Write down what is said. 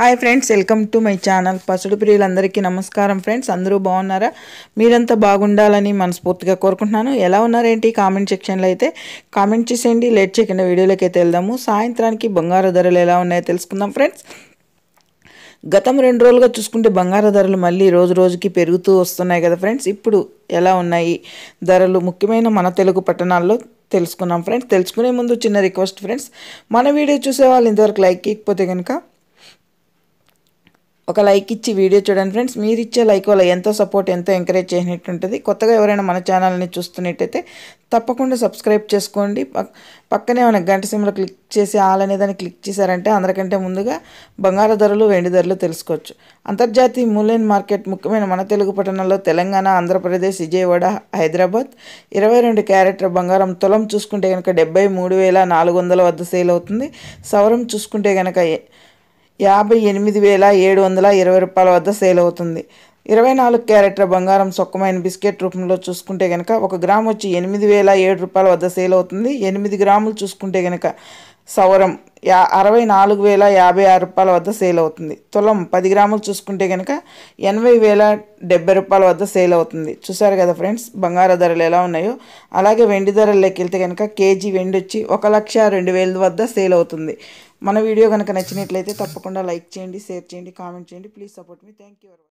Hi friends, welcome to my channel. పసుడు ప్రియులందరికీ నమస్కారం ఫ్రెండ్స్. అందరూ బాగున్నారా? మీరంతా బాగుండాలని మనస్ఫూర్తిగా కోరుకుంటున్నాను. ఎలా ఉన్నారేంటి కామెంట్ సెక్షన్లో అయితే కామెంట్ చేసేయండి. లేట్ చేయకుండా వీడియోలోకి అయితే వెళ్దాము. సాయంత్రానికి బంగారు ధరలు ఎలా ఉన్నాయో తెలుసుకుందాం ఫ్రెండ్స్. గతం 2 రోజులుగా చూసుకుంటే బంగారు ధరలు మళ్ళీ రోజు రోజుకి పెరుగుతూ వస్తున్నాయి కదా ఫ్రెండ్స్. ఇప్పుడు ఎలా ఉన్నాయి ధరలు ముఖ్యమైన మన తెలుగు పట్టణాల్లో తెలుసుకున్నాం ఫ్రెండ్స్. తెలుసుకునే ముందు చిన్న రిక్వెస్ట్ ఫ్రెండ్స్, మన వీడియో చూసే వాళ్ళు ఇంతవరకు లైక్ ఇవ్వకపోతే కనుక ఒక లైక్ ఇచ్చి వీడియో చూడండి ఫ్రెండ్స్. మీరు ఇచ్చే లైక్ వల్ల ఎంతో సపోర్ట్, ఎంతో ఎంకరేజ్ చేసినట్టు ఉంటుంది. కొత్తగా ఎవరైనా మన ఛానల్ని చూస్తున్నట్టయితే తప్పకుండా సబ్స్క్రైబ్ చేసుకోండి. పక్కనే ఉన్న గంట సింబల్ క్లిక్ చేసి ఆల్ అనే దాన్ని క్లిక్ చేశారంటే అందరికంటే ముందుగా బంగారు ధరలు, వెండి ధరలు తెలుసుకోవచ్చు. అంతర్జాతీయ మూల్యం మార్కెట్ ముఖ్యమైన మన తెలుగు పట్టణాల్లో తెలంగాణ, ఆంధ్రప్రదేశ్, విజయవాడ, హైదరాబాద్ 22 క్యారెట్ల బంగారం తులం చూసుకుంటే కనుక 73,400 వద్ద సేల్ అవుతుంది. సవరం చూసుకుంటే కనుక 58,720 రూపాయల వద్ద సేల్ అవుతుంది. 24 క్యారెట్ల బంగారం సొక్కమైన బిస్కెట్ రూపంలో చూసుకుంటే కనుక 1 గ్రామ్ వచ్చి 8,007 రూపాయల వద్ద సేల్ అవుతుంది. 8 గ్రాములు చూసుకుంటే కనుక సవరం 64,056 రూపాయల వద్ద సేల్ అవుతుంది. తులం 10 గ్రాములు చూసుకుంటే కనుక 80,070 రూపాయల వద్ద సేల్ అవుతుంది. చూసారు కదా ఫ్రెండ్స్ బంగారు ధరలు ఎలా ఉన్నాయో. అలాగే వెండి ధరల్లోకి వెళ్తే కనుక కేజీ వెండి వచ్చి 1,02,000 వద్ద సేల్ అవుతుంది. మన వీడియో కనుక నచ్చినట్లయితే తప్పకుండా లైక్ చేయండి, షేర్ చేయండి, కామెంట్ చేయండి. Please support me. Thank you.